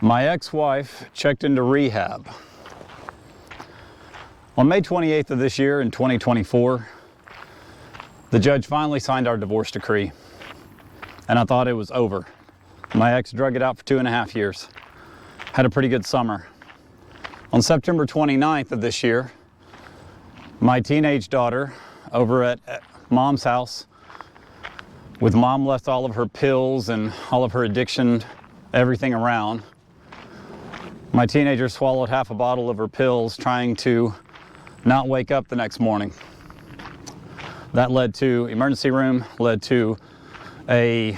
My ex-wife checked into rehab. On May 28th of this year in 2024, the judge finally signed our divorce decree, and I thought it was over. My ex drug it out for 2.5 years. Had a pretty good summer. On September 29th of this year, my teenage daughter over at mom's house, with mom left all of her pills and all of her addiction, everything around. My teenager swallowed half a bottle of her pills trying to not wake up the next morning. That led to emergency room, led to a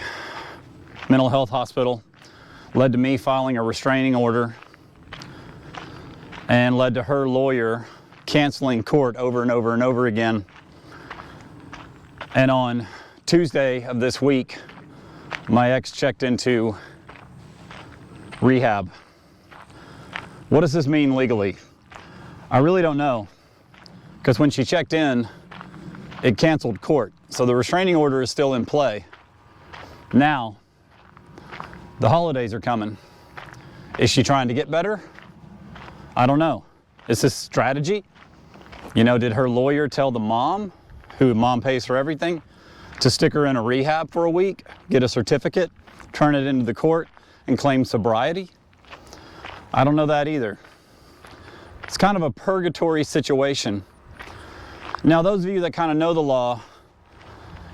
mental health hospital, led to me filing a restraining order, and led to her lawyer canceling court over and over and over again. And on Tuesday of this week, my ex checked into rehab. What does this mean legally? I really don't know, because when she checked in, it canceled court. So the restraining order is still in play. Now, the holidays are coming. Is she trying to get better? I don't know. Is this strategy? You know, did her lawyer tell the mom, who mom pays for everything, to stick her in a rehab for a week, get a certificate, turn it into the court, and claim sobriety? I don't know that either. It's kind of a purgatory situation. Now, those of you that kind of know the law,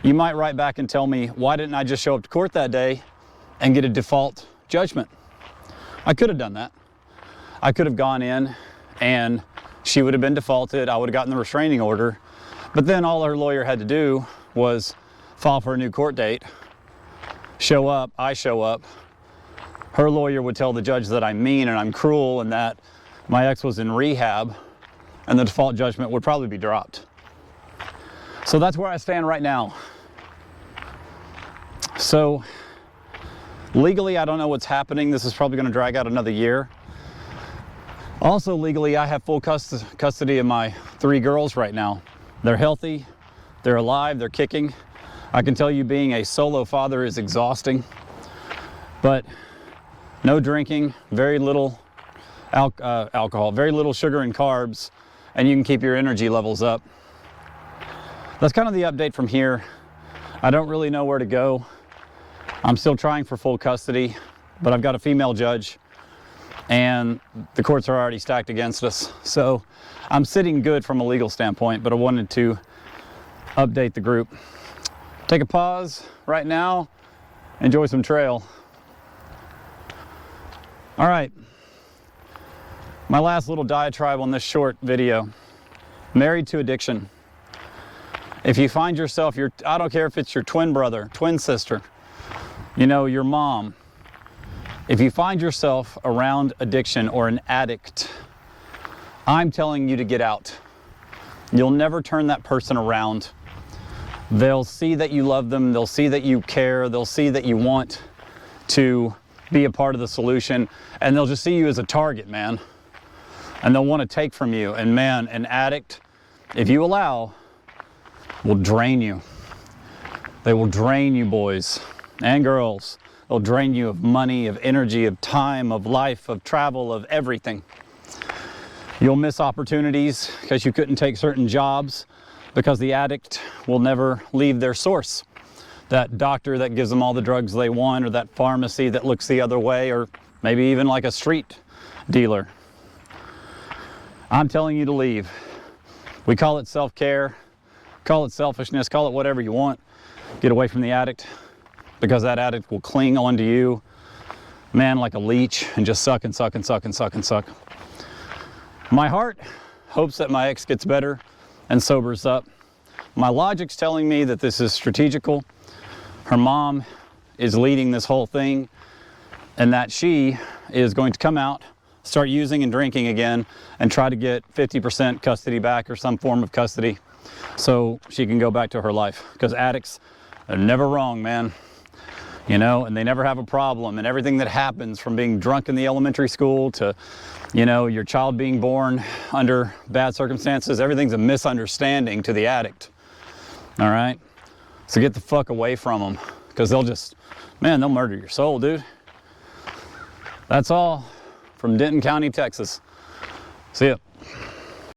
you might write back and tell me, why didn't I just show up to court that day and get a default judgment? I could have done that. I could have gone in and she would have been defaulted. I would have gotten the restraining order. But then all her lawyer had to do was file for a new court date, show up, I show up. Her lawyer would tell the judge that I'm mean and I'm cruel and that my ex was in rehab, and the default judgment would probably be dropped. So that's where I stand right now. So legally, I don't know what's happening. This is probably going to drag out another year. Also legally, I have full custody of my 3 girls right now. They're healthy, they're alive, they're kicking. I can tell you being a solo father is exhausting, but no drinking, very little alcohol, very little sugar and carbs, and you can keep your energy levels up. That's kind of the update from here. I don't really know where to go. I'm still trying for full custody, but I've got a female judge and the courts are already stacked against us. So I'm sitting good from a legal standpoint, but I wanted to update the group. Take a pause right now, enjoy some trail. All right, my last little diatribe on this short video, married to addiction. If you find yourself, I don't care if it's your twin brother, twin sister, you know, your mom. If you find yourself around addiction or an addict, I'm telling you to get out. You'll never turn that person around. They'll see that you love them, they'll see that you care, they'll see that you want to be a part of the solution, and they'll just see you as a target, man. And they'll want to take from you. And man, an addict, if you allow, will drain you. They will drain you, boys and girls. They'll drain you of money, of energy, of time, of life, of travel, of everything. You'll miss opportunities because you couldn't take certain jobs because the addict will never leave their source. That doctor that gives them all the drugs they want, or that pharmacy that looks the other way, or maybe even like a street dealer. I'm telling you to leave. We call it self-care, call it selfishness, call it whatever you want. Get away from the addict, because that addict will cling onto you, man, like a leech, and just suck and suck and suck and suck and suck. My heart hopes that my ex gets better and sobers up. My logic's telling me that this is strategical. Her mom is leading this whole thing, and that she is going to come out, start using and drinking again, and try to get 50% custody back or some form of custody so she can go back to her life. Because addicts are never wrong, man. You know, and they never have a problem, and everything that happens from being drunk in the elementary school to, you know, your child being born under bad circumstances, everything's a misunderstanding to the addict. All right? So get the fuck away from them, because they'll just, man, they'll murder your soul, dude. That's all from Denton County, Texas. See ya.